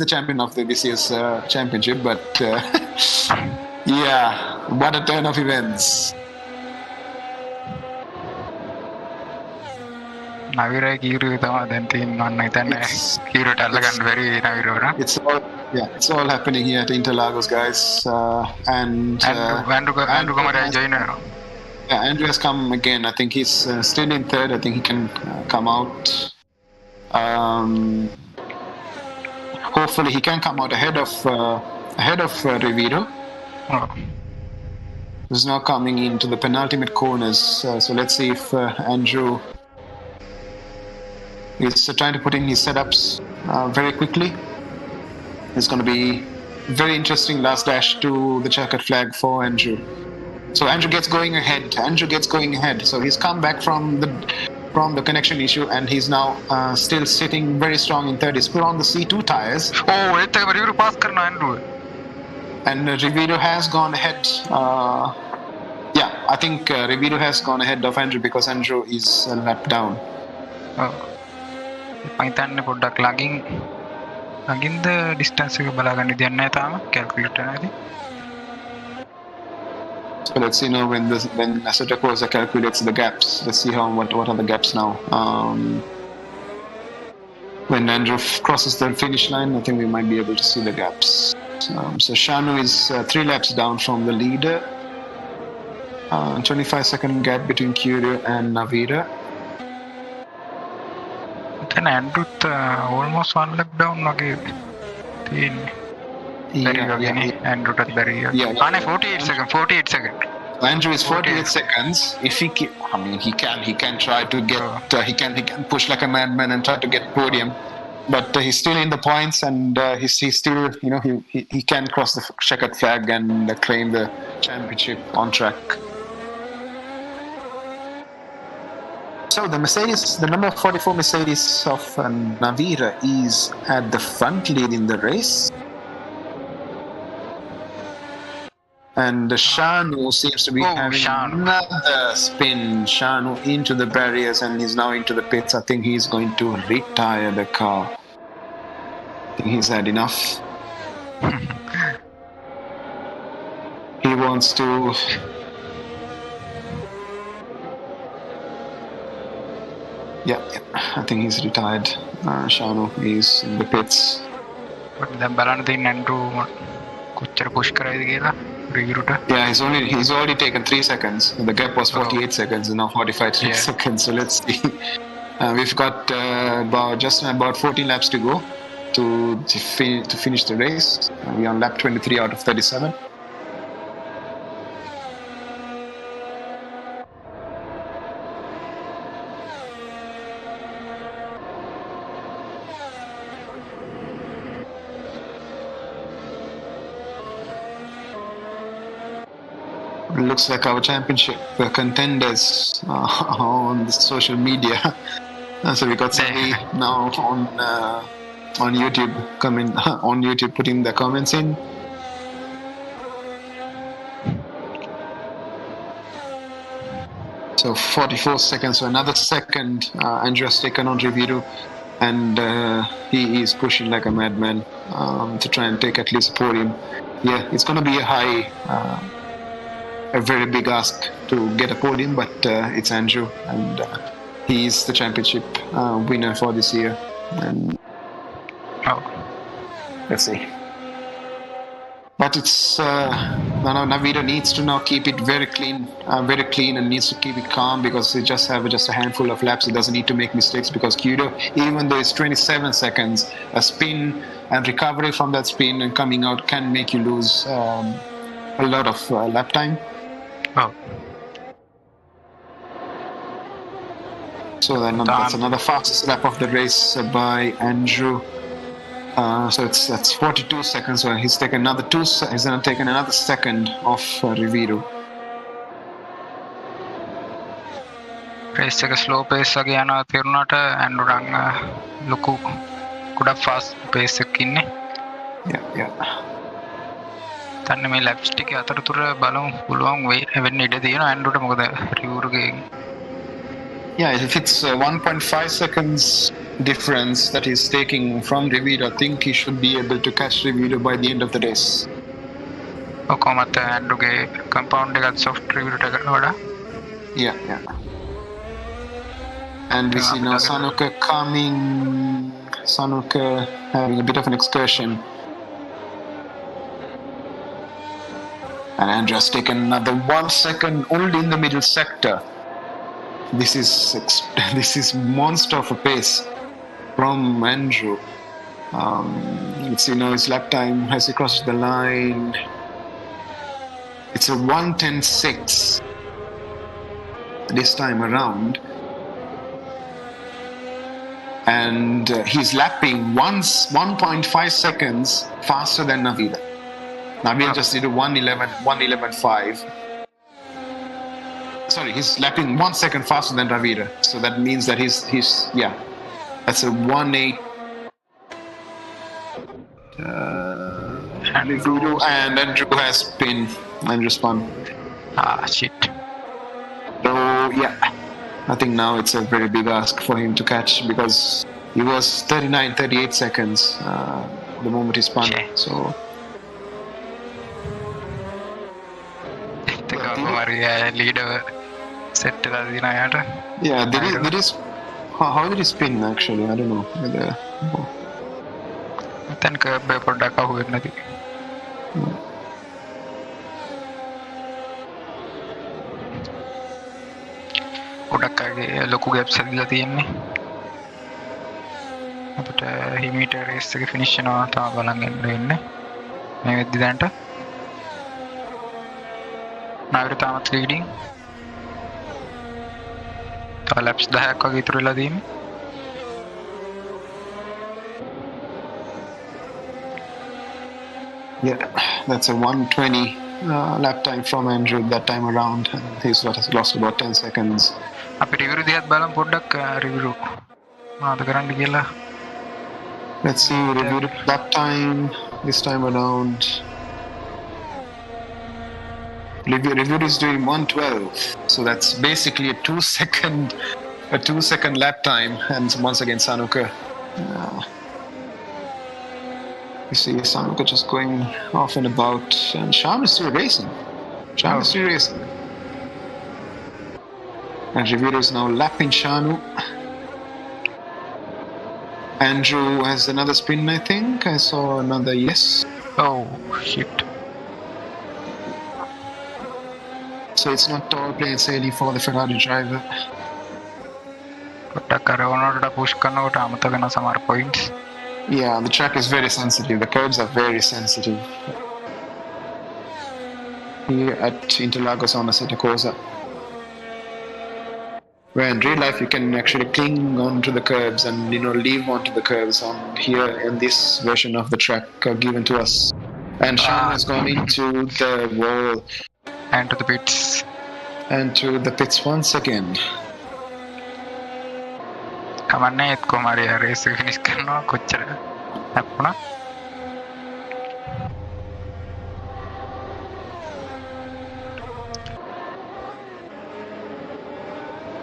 S2: the champion of this year's championship. But yeah, what a turn of events.
S1: නවිරයි කීරුවේ තමයි දැන් තියෙන්නේ මම හිතන්නේ කීරුවට අල්ලගන්න බැරි නවිරවර.
S2: It's all happening here at Interlagos, guys.
S1: Andrew Kamara join.
S2: Yeah, Andrew has come again. I think he's still in third. I think he can come out. Hopefully, he can come out ahead of Rivero.
S1: Oh.
S2: Who's now coming into the penultimate corners. So let's see if Andrew is trying to put in his setups very quickly. It's going to be very interesting last dash to the checkered flag for Andrew. So Andrew gets going ahead. So he's come back from the connection issue, and he's now still sitting very strong in third. He's put on the C2 tires.
S1: Oh, it's a Rivero pass karna Andrew.
S2: And Rivero has gone ahead. Yeah, I think Rivero has gone ahead of Andrew because Andrew is a lap down.
S1: Oh. මයිතන්න පොඩ්ඩක් ළඟින්ද distance එක බලාගන්න දෙයක් නැහැ තාම calculator එකේ.
S2: So let's see now when Assetto Corsa calculates the gaps. Let's see what are the gaps now. When Andrew crosses the finish line, I think we might be able to see the gaps. So Shanu is 3 laps down from the leader. 25-second gap between Curio and Navira.
S1: Then Andrewත් almost 1 lap down වගේ තියෙන්නේ. Andrewටත් බැරි. අනේ 48 seconds.
S2: Andrew is 48 seconds. If he can try to get he can push like a madman and try to get podium, but he's still in the points, and he's still he can cross the checkered flag and claim the championship on track. So the number 44 Mercedes of Navira is at the front lead in the race. And Shanu seems to be having another spin. Shanu into the barriers, and he's now into the pits. I think he's going to retire the car. I think he's had enough. He wants to... Yeah, I think he's retired. Shanu is in the pits.
S1: But then බලන්න තියෙන Andrew කොච්චර push කරයිද කියලා Riviroට.
S2: Yeah, he's already taken 3 seconds. The gap was 48 seconds, and now 45 seconds. So let's see. We've got about 14 laps to go to finish the race. We're on lap 23 out of 37. Looks like our championship contenders on the social media. So we got Savi now on YouTube putting the comments in. So 44 seconds, so another second. Andrew has taken on Rivero, and he is pushing like a madman to try and take at least a podium. Yeah, it's going to be a very big ask to get a podium, but it's Andrew, and he is the championship winner for this year. And let's see. But it's Navira needs to now keep it very clean, and needs to keep it calm, because they just have a handful of laps. He doesn't need to make mistakes, because Curio, even though it's 27 seconds, a spin and recovery from that spin and coming out can make you lose a lot of lap time.
S1: Oh.
S2: So then that's another fastest lap of the race by Andrew. So that's 42 seconds. So he's taken another second off Rivero.
S1: Race එක slow pace එක යනවා තිරුණාට Andrew ලොකු ගොඩක් fast pace එකක ඉන්නේ.
S2: Yeah.
S1: තන්නේ මේ laps ටික අතරතුර බලමු පුළුවන් වෙන්න ඉඩ තියෙනවා Andrewට මොකද Riveroගේ
S2: Yeah, if it's 1.5 seconds difference that he's taking from Rivito, I think he should be able to catch Rivito by the end of the race.
S1: කොහොමද ඇන්ඩ්‍රුගේ කම්පවුන්ඩ් එකත් සොෆ්ට් රිවිව්ට වඩා
S2: Yeah. And we see now Sanuka coming. Sanuka having a bit of an excursion. And Andrea's taken another 1 second only in the middle sector. This is monster of a pace from Andrew. Let's see now his lap time as he crosses the line. It's a 1:10.6 this time around. And he's lapping 1.5 seconds faster than Navila. Navila just did a 1:11.5. Sorry, he's lapping 1 second faster than Ravira. So that means that he's that's a 1:8. And Andrew has spun. Andrew spun.
S1: Shit.
S2: So I think now it's a very big ask for him to catch because he was 38 seconds the moment he spun.
S1: Okay.
S2: So
S1: leader set
S2: yeah, there is. How did he spin actually? I don't know.
S1: then පොඩ්ඩක් අහුවෙන්නේ නැති. ගොඩක් අයගේ ලොකු gaps ඇදලා තියෙන්නේ. අපිට හිමීට රේස් එක ෆිනිෂ් වෙනවා තමයි බලන් ඉන්නේ. මේ වෙද්දි දැනට නාගර තාමත් ලීඩින්. තව ලැප්ස් 10ක් වගේ ඉතුරු වෙලා තියෙන්නේ.
S2: Yeah, that's a 1:20 lap time from Andrew that time around. He's lost about 10 seconds.
S1: අපි රිවිව් දිහත් බලමු පොඩ්ඩක් රිවිව් මොනවද කරන්න කියලා.
S2: Let's see review lap time this time around. Review is doing 1:12, so that's basically a 2-second lap time, and once again Sanuka. You see Sanuka just going off and about, and Sham is still racing. And Rivera is now lapping Shanu. Andrew has another spin, I think. I saw another yes.
S1: Oh shit.
S2: So it's not all plain sailing for the Ferrari driver.
S1: පොඩ්ඩක් අර ඕනකට push කරනකොට අමතක වෙන සමහර points.
S2: Yeah, the track is very sensitive. The curbs are very sensitive. Here at Interlagos on Assetto Corsa. Where in real life you can actually cling onto the curbs and leave onto the curbs. On here in this version of the track given to us. And Sean has gone into the wall.
S1: And to the pits.
S2: And to the pits once again.
S1: කමන්නේ ඒත් කොහමරි raise එක finish කරනවා කොච්චර හැප්පුණා.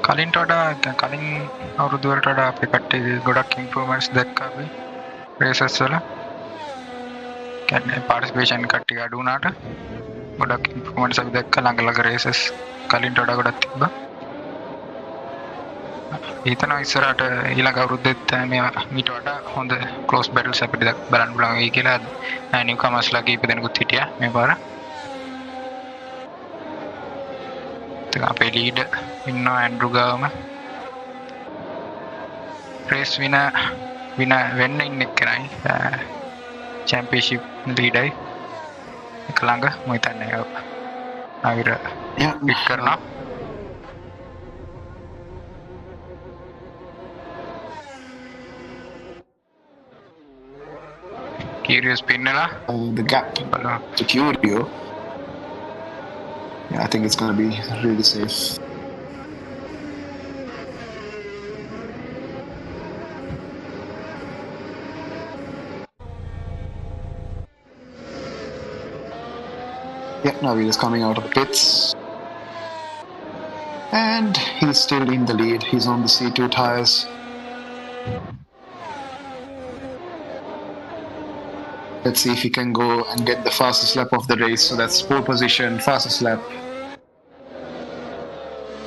S1: කලින්ට වඩා කලින් අවුරුදු වලට වඩා අපේ කට්ටියගේ ගොඩක් ඉම්ප්‍රූව්මන්ට්ස් දැක්කා අපි රේසස් වල. කියන්නේ පාර්ටිසිපේෂන් කට්ටිය අඩු වුණාට ගොඩක් ඉම්ප්‍රූව්මන්ට්ස් අපි දැක්කා ළඟ රේසස් කලින්ට වඩා ගොඩක් තිබ්බා. හිතනවා ඉස්සරහට ඊළඟ අවුරුද්දෙත් මේ මීට වඩා හොඳ ක්ලෝස් බැටල්ස් අපිට බලන්න පුළුවන් වෙයි කියලා නිව් කමර්ස්ලා කීප දෙනෙකුත් හිටියා මේ පාර. ඉතින් අපේ ලීඩ් ඉන්නවා ඇන්ඩ්‍රු ගාවම. රේස් වෙන්න ඉන්න එක්කනයි චැම්පියන්ෂිප් ලීඩයි එක ළඟ මම හිතන්නේ ආවිර පිට් කරනවා. Curious Pinella.
S2: The gap to Curio. Yeah, I think it's going to be really safe. Yeah, now we're just coming out of the pits. And he's still in the lead. He's on the C2 tires. Let's see if he can go and get the fastest lap of the race. So that's pole position, fastest lap.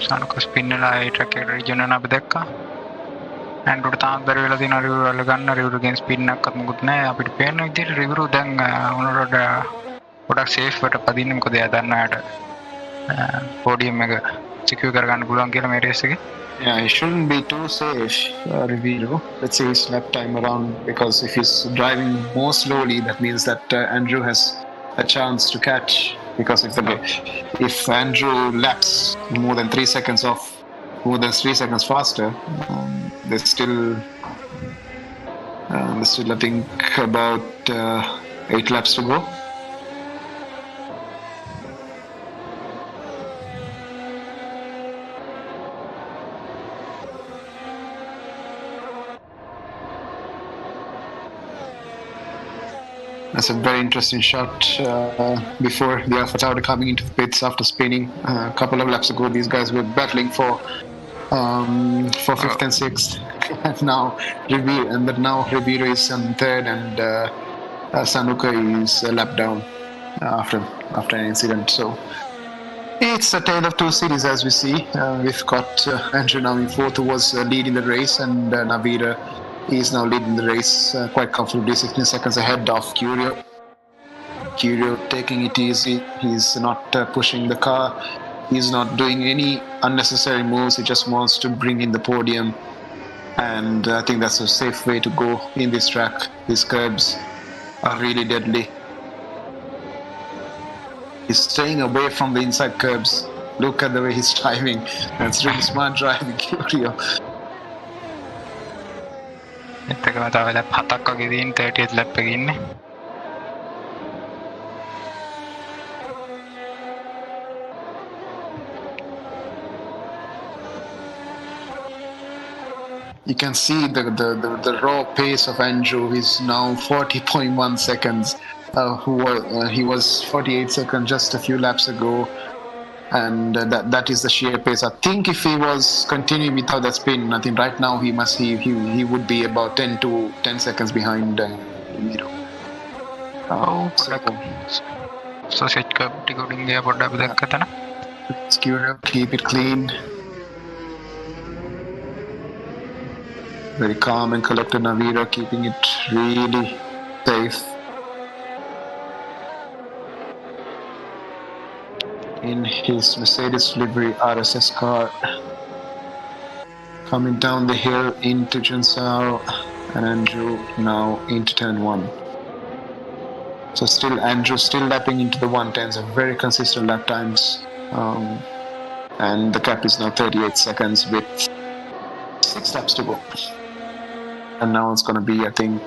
S1: සනුක spin වෙලා ඒ track එකට region වෙන අපි දැක්කා. ඇන්ඩ්‍රූට තාමත් බැරි වෙලා තියෙනවා රිවර් වල ගන්න. රිවර්ගෙන් ස්පින් එකක්වත් මොකුත් නැහැ. අපිට පේන විදිහට රිවර් දැන් උනරට ගොඩක් සේෆ් වට පදින්නේ. මොකද එයා දන්නාට පෝඩියම් එක සිකියර් කරගන්න පුළුවන් කියලා මේ රේස් එකේ.
S2: Yeah, he shouldn't be too safe, Rivero. Let's see his lap time around, because if he's driving more slowly, that means that Andrew has a chance to catch. Because if Andrew laps more than 3 seconds off, more than 3 seconds faster, there's still I think about 8 laps to go. That's a very interesting shot before the Alpha Tauri coming into the pits after spinning. A couple of laps ago, these guys were battling for 5th and 6th. And now Ribeiro is on 3rd, and Sanuka is a lap down after an incident. So it's a tale of two cities, as we see. We've got Andrew now in 4th, who was leading the race, and Navira is now leading the race quite comfortably, 16 seconds ahead of Curio. Curio taking it easy. He's not pushing the car. He's not doing any unnecessary moves. He just wants to bring in the podium. And I think that's a safe way to go in this track. These curbs are really deadly. He's staying away from the inside curbs. Look at the way he's driving. That's really smart driving, Curio.
S1: එතකම තව lap 7ක් වගේ දින් 30th lap එකේ ඉන්නේ.
S2: You can see the raw pace of Andrew is now 40.1 seconds. He was 48 seconds just a few laps ago, and that is the sheer pace. I think if he was continuing without that spin, I think right now he would be about 10 seconds behind Miro.
S1: So set curb ටිකකින් ගියා පොඩ්ඩක් අපි දැක්ක තන.
S2: Keep it clean. Very calm and collected Navira, keeping it really safe. In his Mercedes livery RSS car, coming down the hill into Junsao, and Andrew now into turn 1. So Andrew still lapping into the 110s, very consistent lap times, and the gap is now 38 seconds with 6 laps to go. And now it's going to be, I think,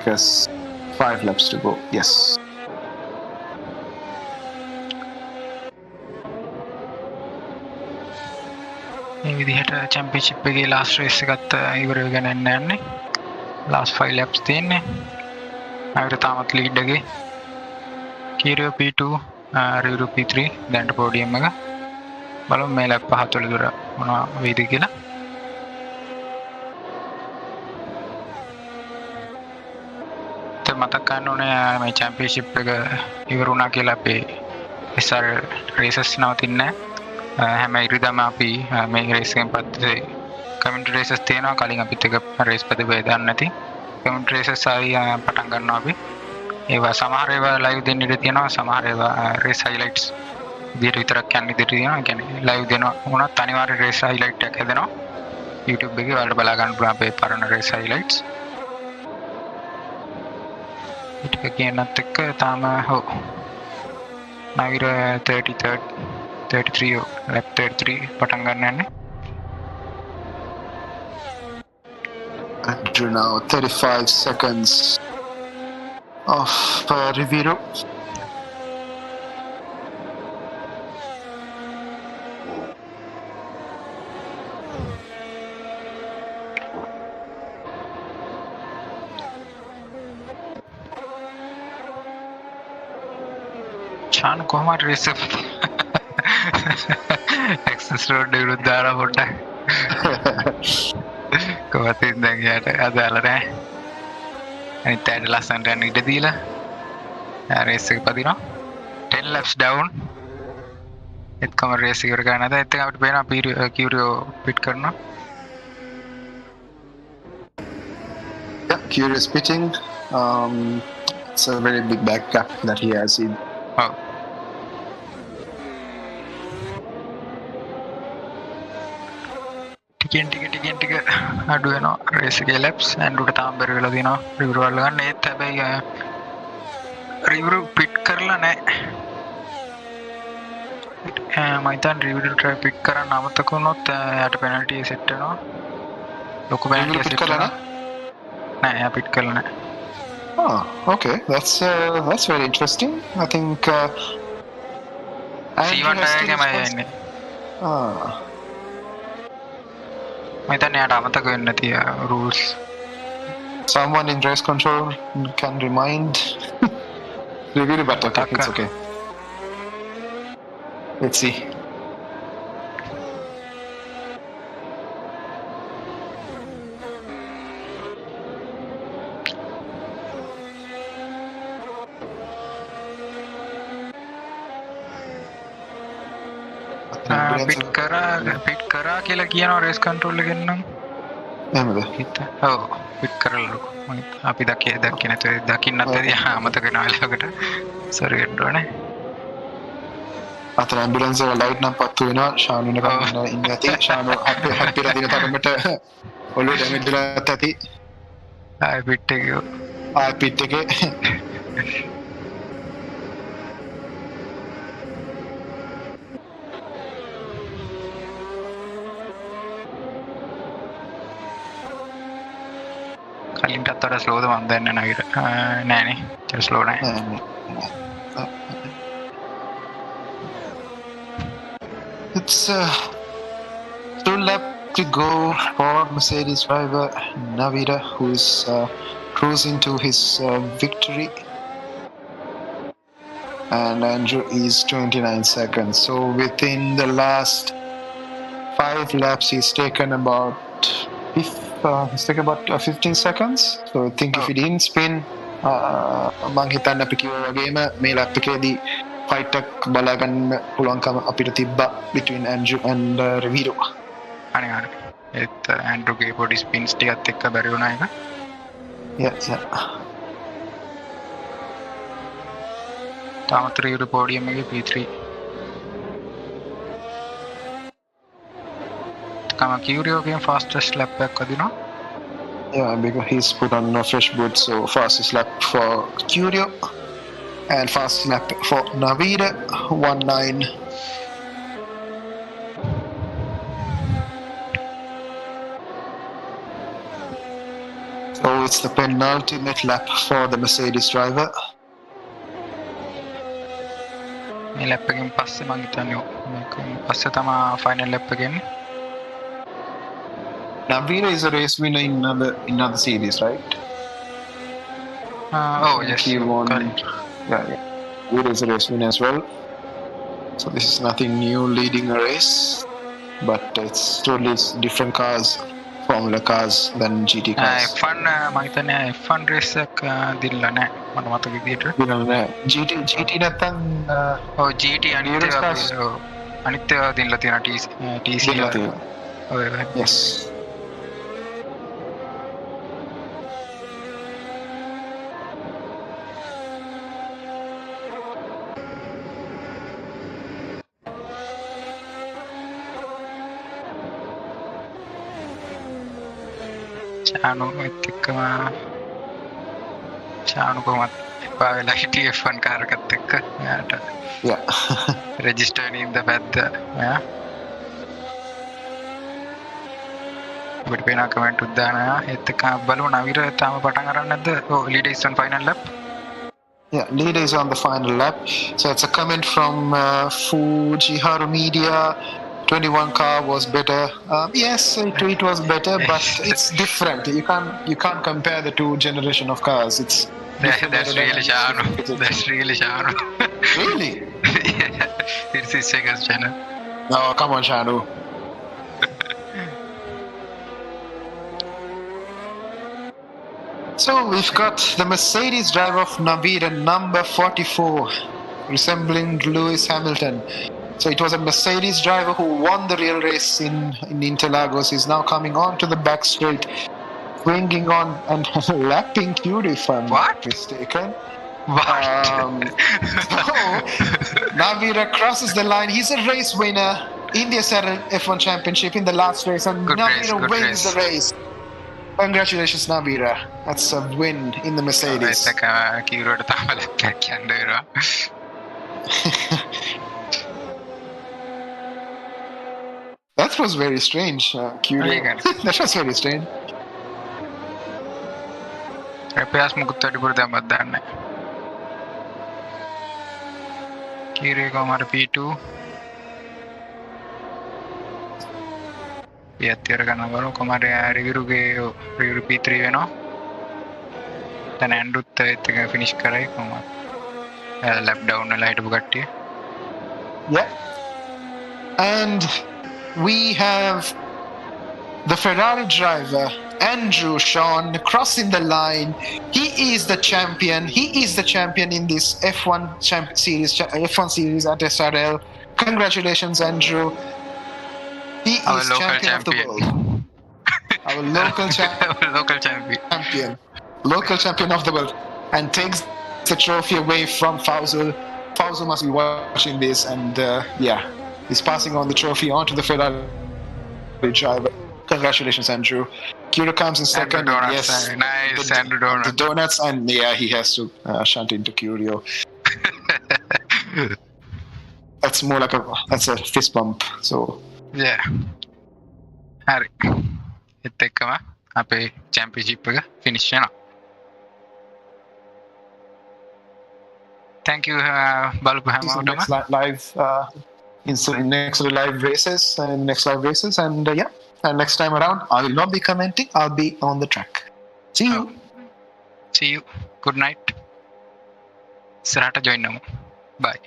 S2: 5 laps to go. Yes.
S1: මේ විදිහට championship එකේ last raise එකත් ඉවර වෙගෙන යන්නේ. Last 5 laps තියෙන්නේ. අපිට තාමත් lead එකේ. කීරියෝ P2, රිවරු P3 දැන්ට පෝඩියම් එක. බලමු මේ ලැප් 5 තුළ දුර මොනවා වෙයිද කියලා. මතක් ගන්න ඕනේ මේ චැම්පියන්ෂිප් එක ඉවර වුණා කියලා අපේ SR රේසස් නවතින්නේ නැහැ. හැම ඉරිදාම අපි මේ රේස් එකෙන් පස්සේ කමියුනිටි රේසස් තියෙනවා. කලින් අපිත් එක රේස් ප්‍රතිභය දාන්න නැති කමියුනිටි රේසස් ආයි පටන් ගන්නවා අපි. ඒවා සමහර ඒවා ලයිව් දෙන්න ඉඩ තියෙනවා. සමහර ඒවා රේස් හයිලයිට්ස් විදියට විතරක් යන්න ඉඩ තියෙනවා. ඒ කියන්නේ ලයිව් දෙනවා වුණත් අනිවාර්ය රේස් හයිලයිට් එකක් හැදෙනවා. YouTube එකේ ඔයාලට බලා ගන්න පුළුවන් අපේ පරණ රේස් හයිලයිට්ස්. ඊට කියනත් එක්ක තාම නවිර 33rd 33 lap 33 පටන් ගන්න යන්නේ.
S2: Andrew now 35 seconds off Rivero.
S1: Chan කොහොමද රේස් ඇක්සස් රෝඩ් එකකට දාලා පොඩ්ඩක් කොහොමද දැන් යාට අදාළ නැහැ. අනිත් ඇයිට ලස්සනට යන ඉඩ දීලා රේස් එක පදිනවා. 10 laps down. එක්කම රේස් එක ඉවර කරන්න හදා. ඒත් අපිට පේනවා කියුරියෝ පිට් කරනවා.
S2: Yeah, curious pitching. It's a very big back gap that he has in.
S1: ඔව්. ටිකෙන් ටික අඩු වෙනවා රේස් එකේ ලැප්ස්. ඇන්ඩ්‍රුට තාම බැරි වෙලා තියෙනවා රිවර් වල ගන්න. ඒත් හැබැයි රිවර් පිට් කරලා නැහැ. මම හිතන්නේ රිවර් පිට් කරන්න අමතක වුණොත් එයාට පෙනල්ටි සෙට් වෙනවා. ලොකු පෙනල්ටි සෙට් කරලා නැහැ. එයා පිට් කරලා නැහැ.
S2: Oh, okay. That's very interesting. I think.
S1: C1 එකේ මම ඉන්නේ. මම හිතන්නේ එයාට අමතක වෙන්නේ නැති rules.
S2: Someone in race control can remind. Review, but okay, it's okay. Let's see.
S1: Pit කරා කියලා කියනවා රේස් කන්ට්‍රෝල් එකෙන් නම්.
S2: එහෙමද?
S1: ඔව් පිට් කරලා අපි දැක්කේ නැතුව දකින්නත් ඇති අමතක වෙන වෙලාවකට සෝරි වෙන්න ඕනේ.
S2: අතන ඇම්බියුලන්ස් එක ලයිට් නම් පත්තු වෙනවා. ෂානු නිකන් ඉන්න ඇති. ෂානු හැප්පිලා දින තරමට ඔළුව ඩැමේජ් වෙලා ඇති.
S1: ආයි පිට් එකේ.
S2: ආයි පිට් එකේ.
S1: කලින්ටත් වඩා ස්ලෝද මම දැන්නේ නගිර නෑනේ චර ස්ලෝ නෑ.
S2: It's 2 lap to go for Mercedes driver Navira, who is cruising to his victory, and Andrew is 29 seconds. So within the last 5 laps he's taken about 15 seconds. So I think if he didn't spin, මං හිතන්න අපි කිව්වා වගේම මේ lap එකේදී fight එකක් බලා ගන්න පුළුවන්කම අපිට තිබ්බා between Andrew and Reviro.
S1: අනේ ඒත් ඇන්ඩ්‍රූගේ පොඩි ස්පින්ස් ටිකත් එක්ක බැරි වුණා එක.
S2: Yeah.
S1: තාමත් රිවර් පෝඩියම් එකේ P3. Kama Curio game fastest lap back kadina.
S2: Yeah, because he's put on fresh boots, so fastest lap for Curio and fastest lap for Navira 1:09. So it's the penultimate lap for the Mercedes driver.
S1: මේ lap එකෙන් පස්සේ මම හිතන්නේ මේකෙන් පස්සේ තමයි final lap එකෙන්.
S2: Navira is a race winner in another series, right?
S1: Oh yes.
S2: He won. Yeah. Navira is a race winner as well. So this is nothing new leading a race, but it's totally different cars, Formula cars than GT cars.
S1: F1 මම හිතන්නේ F1 race එකක් දිල්ලා නැහැ මට මතක විදියට.
S2: දිල්ලා නැහැ. GT නැත්තම්
S1: ඔව් GT අනිත් ඒවා දිල්ලා තියෙනවා TC
S2: දිල්ලා තියෙනවා.
S1: ඔව්
S2: yes.
S1: Chanu කොහොමද එපා වෙලා හිටියේ F1 කාර් එකත් එක්ක එයාට.
S2: Yeah.
S1: Register in the bed. Yeah. අපිට පේන කමෙන්ට් උත් දානවා. ඒත් එක්ක බලමු නවීර තාම පටන් ගන්න නැද්ද? ඔව් leader is on final lap.
S2: Yeah, leader is on the final lap. So it's a comment from Fujiharu Media. 21 car was better. Yes, it was better, but it's different. You can't compare the two generation of cars. That's
S1: really Shanu. That's really Shanu.
S2: Really?
S1: Yeah. It's his second channel.
S2: Oh, come on, Shanu. So we've got the Mercedes driver of Navira, number 44, resembling Lewis Hamilton. So it was a Mercedes driver who won the real race in Interlagos. He's now coming on to the back straight, swinging on and lapping Curie, if I'm not mistaken.
S1: What?
S2: So Navira crosses the line. He's a race winner in the SRL F1 Championship in the last race, and Navira wins the race. Congratulations, Navira. That's a win in the Mercedes. That was very strange, Curie. That was very strange.
S1: Repairs mukutadi purda maddanne. Curie ko hamara P2. P කරන බල කොමාර රිවිරු P3 වෙනවා. දැන් ඇන්ඩ්‍රුත් ඒත් එක finish කරයි කොමාර. Lap down වෙලා හිටපු කට්ටිය.
S2: Yeah. And we have the Ferrari driver Andrew Sean crossing the line. He is the champion. He is the champion in this F1 series at SRL. Congratulations, Andrew. He is champion of the world. Our local champion. Local champion of the world. And takes the trophy away from Fauzul. Fauzul must be watching this, and he's passing on the trophy onto the Ferrari driver. Congratulations, Andrew. Kira comes in second.
S1: Donuts, yes, nice. Andrew donuts.
S2: The donuts, and he has to shunt into Curio. That's more like that's a fist bump. So
S1: yeah. Hari. ඒත් එක්කම අපේ championship එක finish වෙනවා. Thank you, බලපු හැමෝටම.
S2: In next live races and and next time around I will not be commenting. I'll be on the track. See you.
S1: Good night. Sarata join now. Bye.